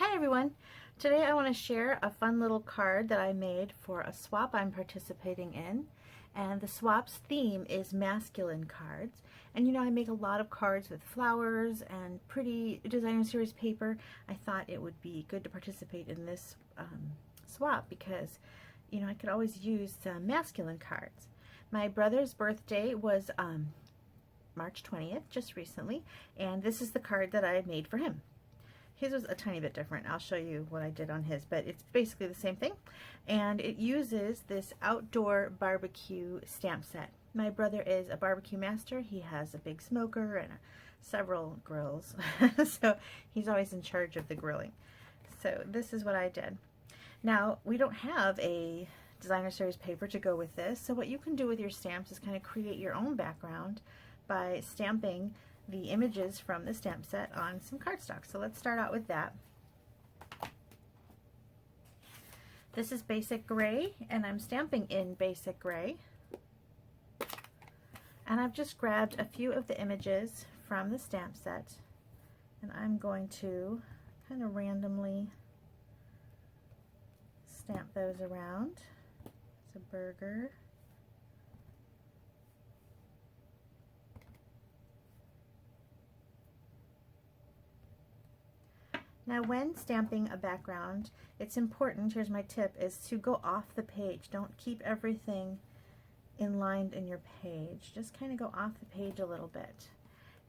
Hi everyone! Today I want to share a fun little card that I made for a swap I'm participating in, and the swap's theme is masculine cards. And you know, I make a lot of cards with flowers and pretty designer series paper. I thought it would be good to participate in this swap because, you know, I could always use some masculine cards. My brother's birthday was March 20th, just recently, and this is the card that I made for him. His was a tiny bit different. I'll show you what I did on his, but it's basically the same thing. And it uses this outdoor barbecue stamp set. My brother is a barbecue master. He has a big smoker and several grills. So he's always in charge of the grilling. So this is what I did. Now, we don't have a designer series paper to go with this. So what you can do with your stamps is kind of create your own background by stamping the images from the stamp set on some cardstock. So let's start out with that. This is basic gray, and I'm stamping in basic gray. And I've just grabbed a few of the images from the stamp set, and I'm going to kind of randomly stamp those around. It's a burger. Now when stamping a background, it's important, here's my tip, is to go off the page. Don't keep everything inlined in your page. Just kind of go off the page a little bit.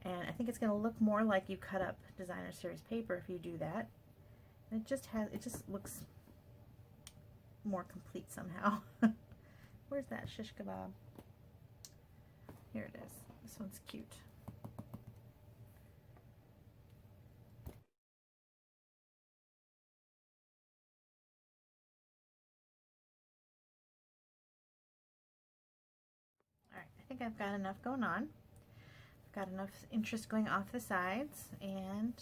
And I think it's going to look more like you cut up designer series paper if you do that. And it just looks more complete somehow. Where's that shish kebab? Here it is. This one's cute. Alright, I think I've got enough going on. I've got enough interest going off the sides, and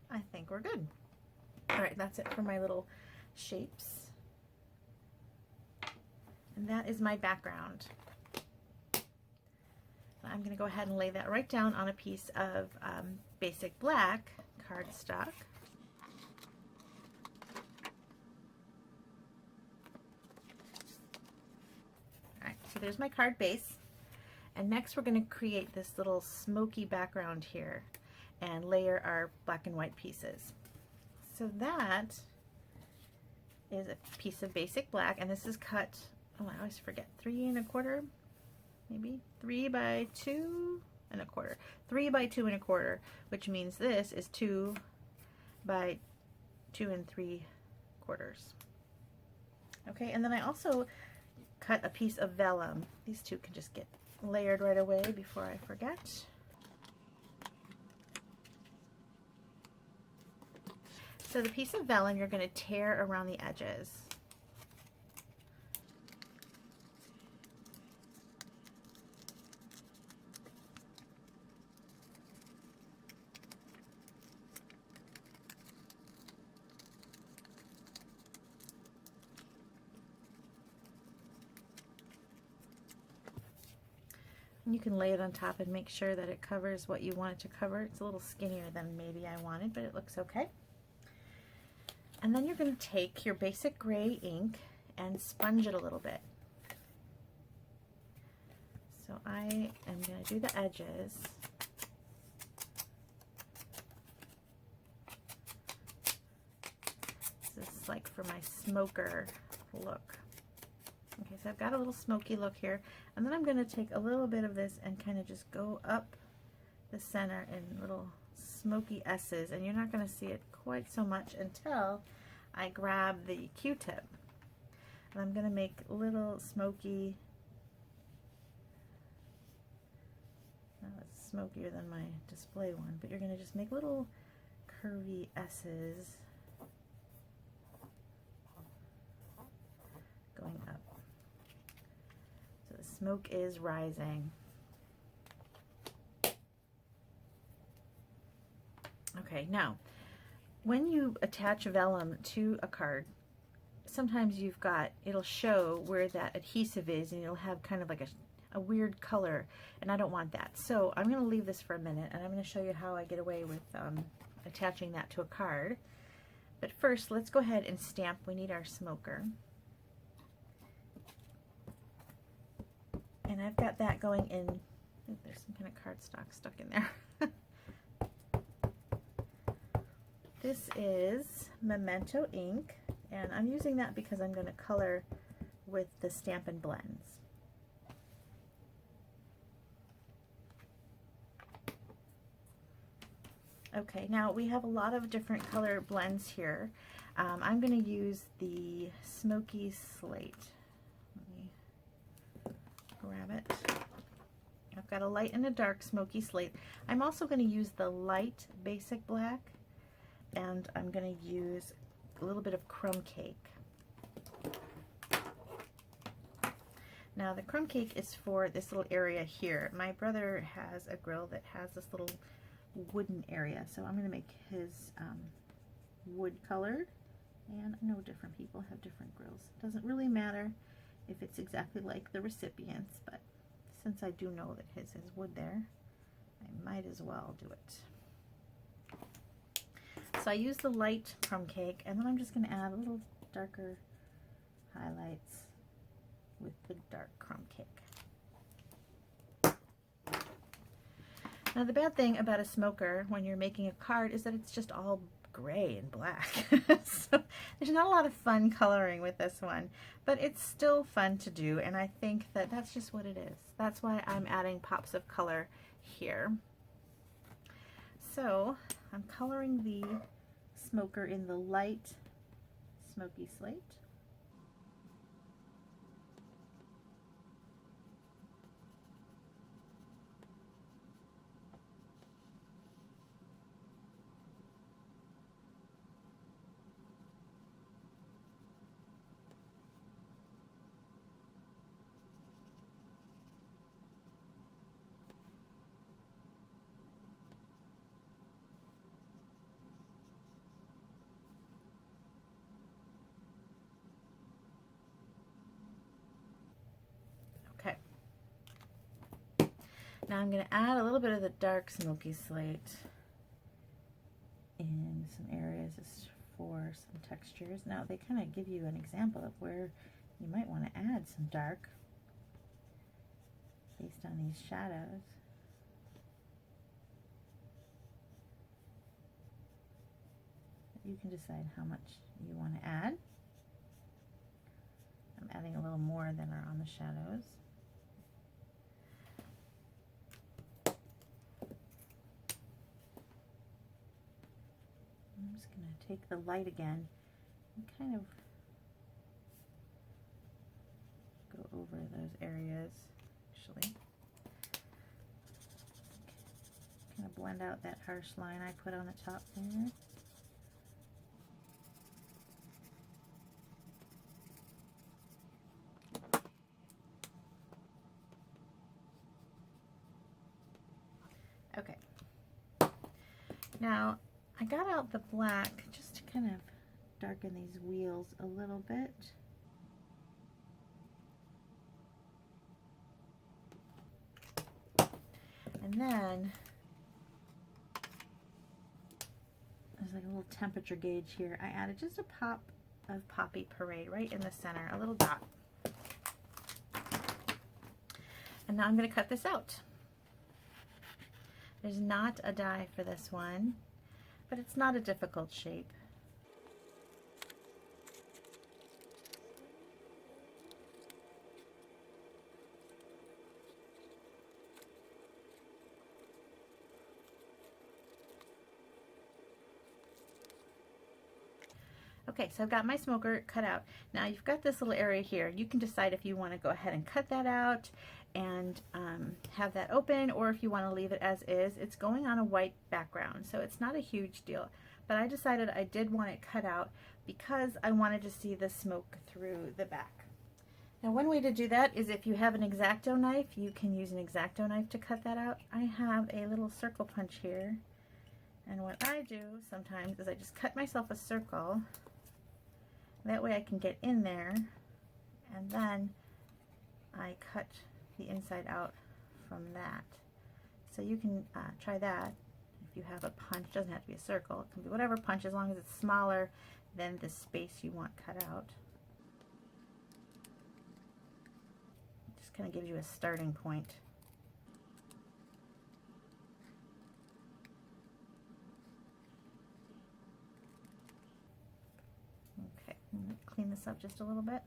I think we're good. Alright, that's it for my little shapes. And that is my background. I'm going to go ahead and lay that right down on a piece of basic black cardstock. Alright, so there's my card base. And next we're going to create this little smoky background here and layer our black and white pieces. So that is a piece of basic black, and this is cut, oh, I always forget, 3 1/4, maybe 3 by 2 1/4, 3 by 2 1/4, which means this is 2 by 2 3/4. Okay, and then I also cut a piece of vellum. These two can just get layered right away before I forget. So the piece of vellum you're going to tear around the edges. You can lay it on top and make sure that it covers what you want it to cover. It's a little skinnier than maybe I wanted, but it looks okay. And then you're going to take your basic gray ink and sponge it a little bit. So I am going to do the edges. This is like for my smoker look. Okay, so I've got a little smoky look here, and then I'm going to take a little bit of this and kind of just go up the center in little smoky S's, and you're not going to see it quite so much until I grab the Q-tip. And I'm going to make little smoky, now it's smokier than my display one, but you're going to just make little curvy S's going up. So the smoke is rising. Okay, now when you attach vellum to a card, sometimes it'll show where that adhesive is, and it'll have kind of like a weird color, and I don't want that. So I'm going to leave this for a minute, and I'm going to show you how I get away with attaching that to a card. But first, let's go ahead and stamp. We need our smoker. And I've got that going in. Ooh, there's some kind of cardstock stuck in there. This is Memento ink, and I'm using that because I'm going to color with the Stampin' Blends. Okay, now we have a lot of different color blends here. I'm going to use the Smokey Slate. Let me grab it. I've got a light and a dark Smokey Slate. I'm also going to use the light basic black, and I'm going to use a little bit of crumb cake. Now the crumb cake is for this little area here. My brother has a grill that has this little wooden area, so I'm going to make his wood colored, and I know different people have different grills. It doesn't really matter if it's exactly like the recipient's, but since I do know that his is wood there, I might as well do it. So I use the light crumb cake, and then I'm just going to add a little darker highlights with the dark crumb cake. Now the bad thing about a smoker when you're making a card is that it's just all gray and black. So there's not a lot of fun coloring with this one, but it's still fun to do, and I think that that's just what it is. That's why I'm adding pops of color here. So I'm coloring the smoker in the light Smokey Slate. Okay. Now I'm going to add a little bit of the dark Smokey Slate in some areas just for some textures. Now they kind of give you an example of where you might want to add some dark based on these shadows. You can decide how much you want to add. I'm adding a little more than are on the shadows. I'm just going to take the light again and kind of go over those areas, actually. Kind of blend out that harsh line I put on the top there. Okay. Now, I got out the black just to kind of darken these wheels a little bit. And then there's like a little temperature gauge here. I added just a pop of Poppy Parade right in the center, a little dot. And now I'm going to cut this out. There's not a die for this one, but it's not a difficult shape. Okay, so I've got my smoker cut out. Now you've got this little area here. You can decide if you want to go ahead and cut that out and have that open, or if you want to leave it as is. It's going on a white background, so it's not a huge deal. But I decided I did want it cut out because I wanted to see the smoke through the back. Now one way to do that is if you have an X-Acto knife, you can use an X-Acto knife to cut that out. I have a little circle punch here, and what I do sometimes is I just cut myself a circle. That way I can get in there, and then I cut the inside out from that. So you can try that if you have a punch, it doesn't have to be a circle, it can be whatever punch as long as it's smaller than the space you want cut out. Just kind of gives you a starting point. Okay, I'm going to clean this up just a little bit.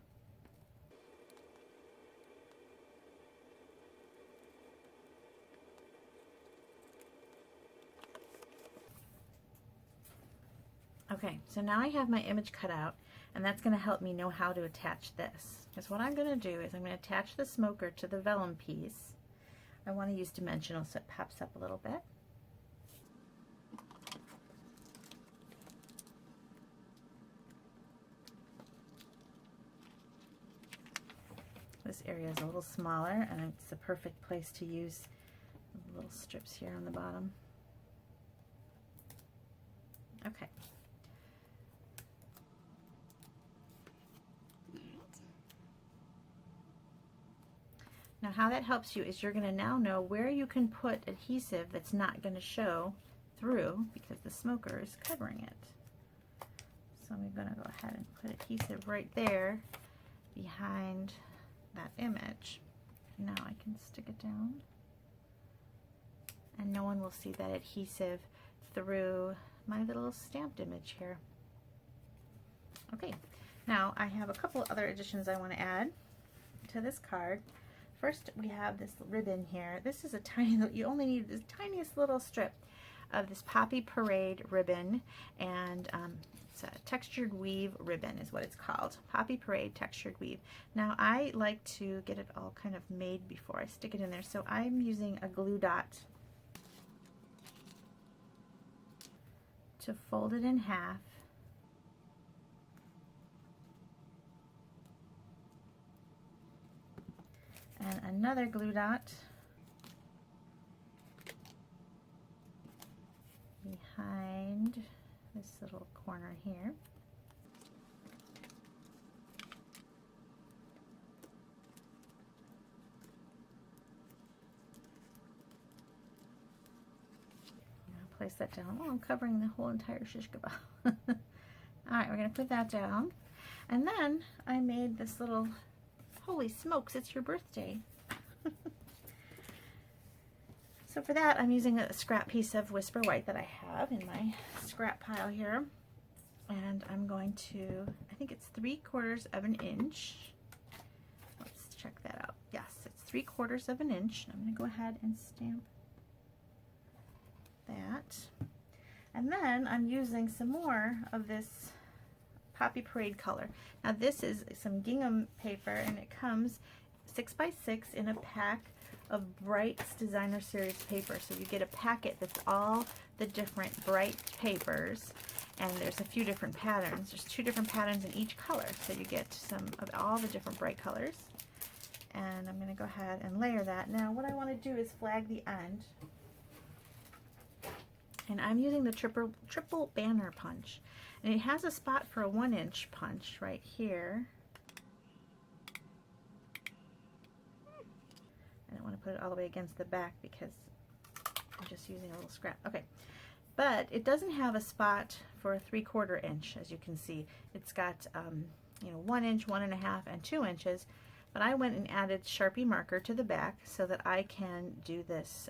Okay, so now I have my image cut out, and that's going to help me know how to attach this. Because what I'm going to do is I'm going to attach the smoker to the vellum piece. I want to use dimensional so it pops up a little bit. This area is a little smaller, and it's the perfect place to use little strips here on the bottom. Okay. Now how that helps you is you're going to now know where you can put adhesive that's not going to show through because the smoker is covering it. So I'm going to go ahead and put adhesive right there behind that image. Now I can stick it down and no one will see that adhesive through my little stamped image here. Okay, now I have a couple other additions I want to add to this card. First, we have this ribbon here. This is a tiny, you only need this tiniest little strip of this Poppy Parade ribbon, and it's a textured weave ribbon is what it's called. Poppy Parade textured weave. Now, I like to get it all kind of made before I stick it in there, so I'm using a glue dot to fold it in half. And another glue dot behind this little corner here. I'll place that down. Oh, I'm covering the whole entire shish kebab. All right, we're going to put that down. And then I made this little, holy smokes, it's your birthday. So for that, I'm using a scrap piece of Whisper White that I have in my scrap pile here. And I'm going to, I think it's 3/4 of an inch. Let's check that out. Yes, it's 3/4 of an inch. I'm going to go ahead and stamp that. And then I'm using some more of this Poppy Parade color. Now this is some gingham paper, and it comes 6x6 in a pack of Bright's Designer Series paper. So you get a packet that's all the different Bright papers, and there's a few different patterns. There's 2 different patterns in each color, so you get some of all the different Bright colors. And I'm going to go ahead and layer that. Now what I want to do is flag the end, and I'm using the triple banner punch, and it has a spot for a 1-inch punch right here. I don't want to put it all the way against the back because I'm just using a little scrap. Okay, but it doesn't have a spot for a 3/4 inch, as you can see. It's got 1 inch, 1.5, and 2 inches. But I went and added Sharpie marker to the back so that I can do this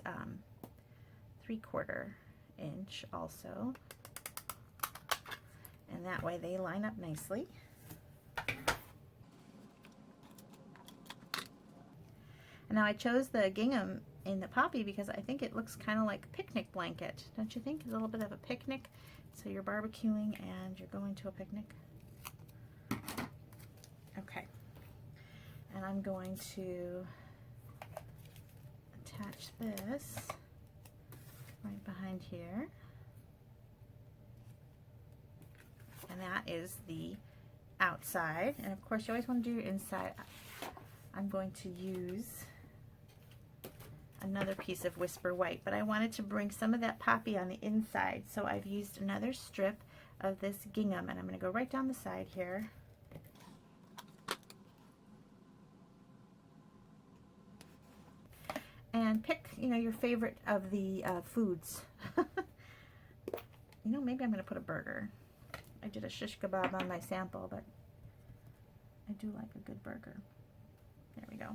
3/4 inch also, and that way they line up nicely. And now I chose the gingham in the poppy because I think it looks kind of like a picnic blanket, don't you think? A little bit of a picnic, so you're barbecuing and you're going to a picnic. Okay, and I'm going to attach this right behind here, and that is the outside. And of course you always want to do your inside. I'm going to use another piece of Whisper White, but I wanted to bring some of that poppy on the inside, so I've used another strip of this gingham, and I'm going to go right down the side here. And pick, your favorite of the foods. you know, maybe I'm going to put a burger. I did a shish kebab on my sample, but I do like a good burger. There we go.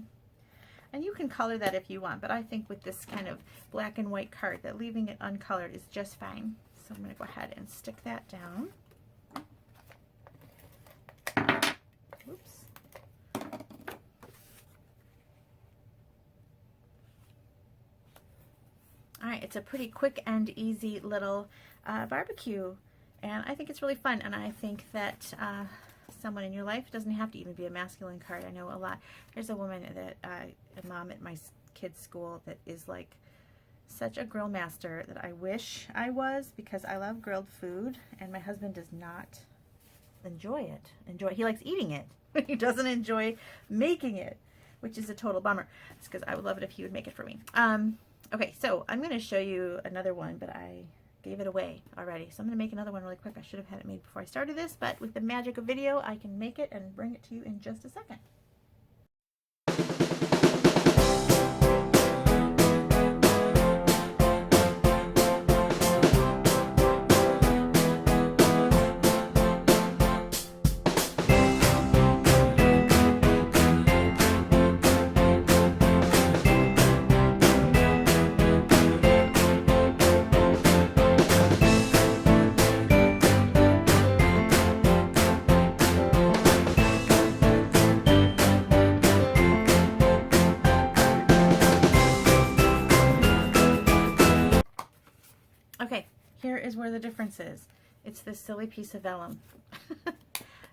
And you can color that if you want, but I think with this kind of black and white card that leaving it uncolored is just fine. So I'm going to go ahead and stick that down. Oops. All right, it's a pretty quick and easy little barbecue, and I think it's really fun, and I think that someone in your life doesn't have to even be a masculine card. I know a lot. There's a woman that, a mom at my kids' school that is like such a grill master that I wish I was, because I love grilled food, and my husband does not enjoy it. He likes eating it, but he doesn't enjoy making it, which is a total bummer. It's because I would love it if he would make it for me. Okay, so I'm going to show you another one, but I gave it away already. So I'm going to make another one really quick. I should have had it made before I started this, but with the magic of video, I can make it and bring it to you in just a second. Okay, here is where the difference is. It's this silly piece of vellum.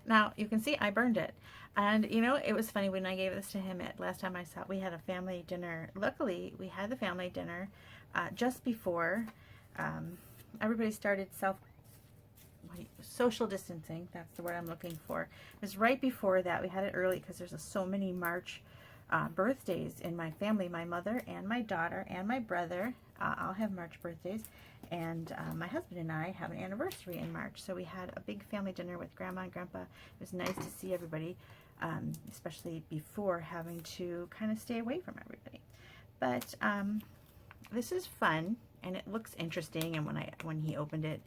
Now, you can see I burned it. And, you know, it was funny when I gave this to him last time I saw it. We had a family dinner. Luckily, we had the family dinner just before everybody started social distancing. That's the word I'm looking for. It was right before that. We had it early because there's so many March birthdays in my family. My mother and my daughter and my brother all have March birthdays, and my husband and I have an anniversary in March, so we had a big family dinner with Grandma and Grandpa. It was nice to see everybody, especially before having to kind of stay away from everybody. But this is fun, and it looks interesting, and when he opened it,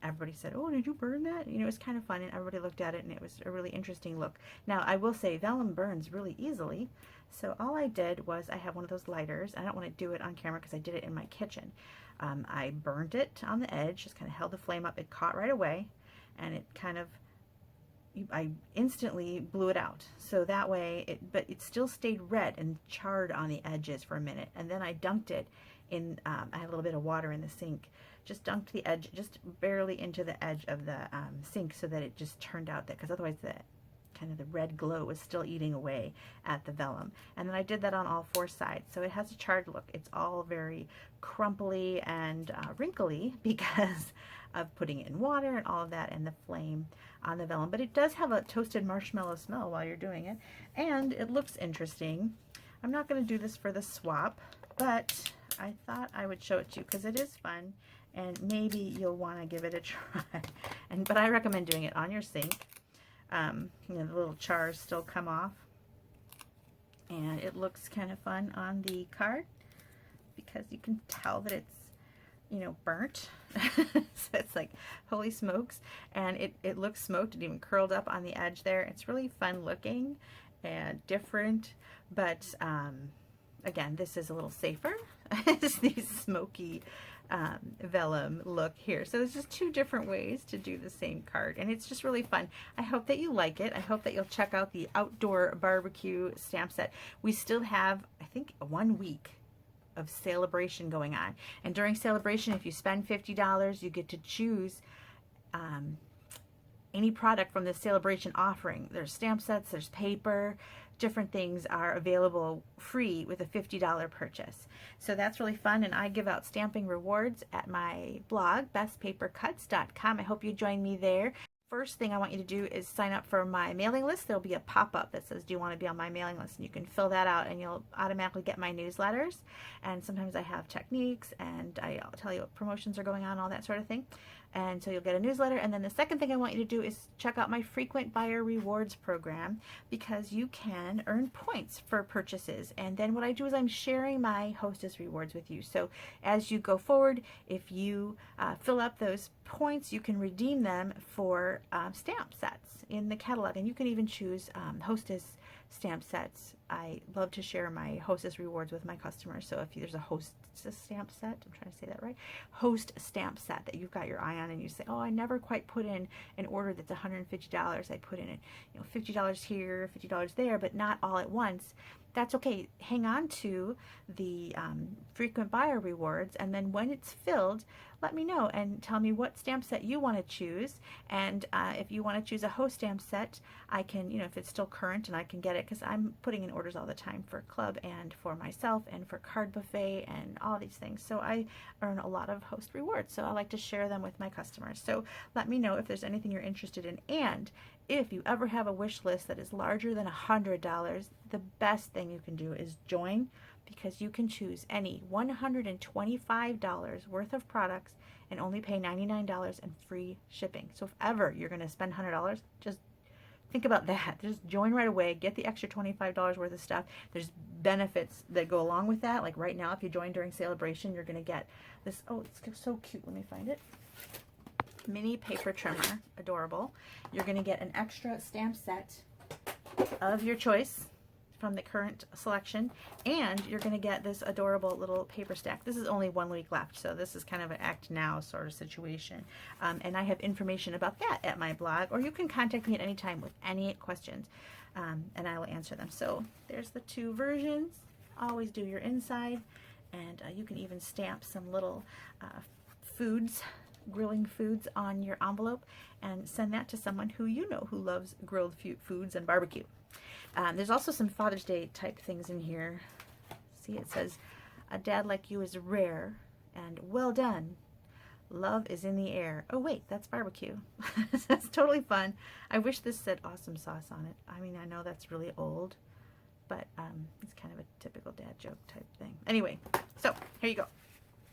everybody said, "Oh, did you burn that?" You know, it was kind of fun, and everybody looked at it, and it was a really interesting look. Now, I will say vellum burns really easily, so all I did was I have one of those lighters. I don't want to do it on camera because I did it in my kitchen. I burned it on the edge, just kind of held the flame up. It caught right away, and it kind of, I instantly blew it out. So that way, but it still stayed red and charred on the edges for a minute, and then I dunked it in, I had a little bit of water in the sink, just dunked the edge, just barely into the edge of the sink, so that it just turned out that, because otherwise the kind of the red glow was still eating away at the vellum. And then I did that on all four sides, so it has a charred look. It's all very crumply and wrinkly because of putting it in water and all of that, and the flame on the vellum. But it does have a toasted marshmallow smell while you're doing it, and it looks interesting. I'm not going to do this for the swap, but I thought I would show it to you because it is fun, and maybe you'll want to give it a try. But I recommend doing it on your sink. You know, the little chars still come off, and it looks kind of fun on the card because you can tell that it's, you know, burnt. So it's like, holy smokes, and it looks smoked. It even curled up on the edge there. It's really fun looking and different, but again, this is a little safer. It's the smoky vellum look here. So there's just two different ways to do the same card, and it's just really fun. I hope that you like it. I hope that you'll check out the outdoor barbecue stamp set. We still have, I think, 1 week of celebration going on, and during celebration, if you spend $50, you get to choose any product from the celebration offering. There's stamp sets, there's paper, different things are available free with a $50 purchase. So that's really fun, and I give out stamping rewards at my blog, bestpapercuts.com. I hope you join me there. first thing I want you to do is sign up for my mailing list. There'll be a pop-up that says, do you want to be on my mailing list? And you can fill that out and you'll automatically get my newsletters. And sometimes I have techniques and I'll tell you what promotions are going on, all that sort of thing. And so you'll get a newsletter. And then the second thing I want you to do is check out my frequent buyer rewards program, because you can earn points for purchases. And then what I do is I'm sharing my hostess rewards with you. So as you go forward, if you fill up those points, you can redeem them for stamp sets in the catalog. And you can even choose hostess stamp sets. I love to share my hostess rewards with my customers. So if there's a hostess stamp set, I'm trying to say that right, host stamp set that you've got your eye on and you say, oh, I never quite put in an order that's $150. I put in it, you know, $50 here, $50 there, but not all at once. That's okay. Hang on to the frequent buyer rewards, and then when it's filled, let me know and tell me what stamp set you want to choose. And if you want to choose a host stamp set, I can, you know, if it's still current, and I can get it, because I'm putting in orders all the time for club and for myself and for card buffet and all these things. So I earn a lot of host rewards. So I like to share them with my customers. So let me know if there's anything you're interested in. And if you ever have a wish list that is larger than $100, the best thing you can do is join, because you can choose any $125 worth of products and only pay $99 and free shipping. So if ever you're going to spend $100, just think about that. Just join right away. Get the extra $25 worth of stuff. There's benefits that go along with that. Like right now, if you join during celebration, you're going to get this. Oh, it's so cute. Let me find it. Mini paper trimmer. Adorable. You're going to get an extra stamp set of your choice from the current selection, and you're going to get this adorable little paper stack. This is only 1 week left, so this is kind of an act now sort of situation. And I have information about that at my blog, or you can contact me at any time with any questions, and I will answer them. So there's the 2 versions. Always do your inside, and you can even stamp some little foods, grilling foods on your envelope, and send that to someone who you know who loves grilled foods and barbecue. There's also some Father's Day type things in here. See, it says, a dad like you is rare, and well done. Love is in the air. Oh wait, that's barbecue. That's totally fun. I wish this said awesome sauce on it. I mean, I know that's really old, but it's kind of a typical dad joke type thing. Anyway, so here you go.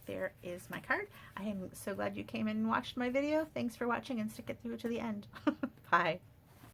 There is my card. I am so glad you came and watched my video. Thanks for watching, and stick it through to the end. Bye.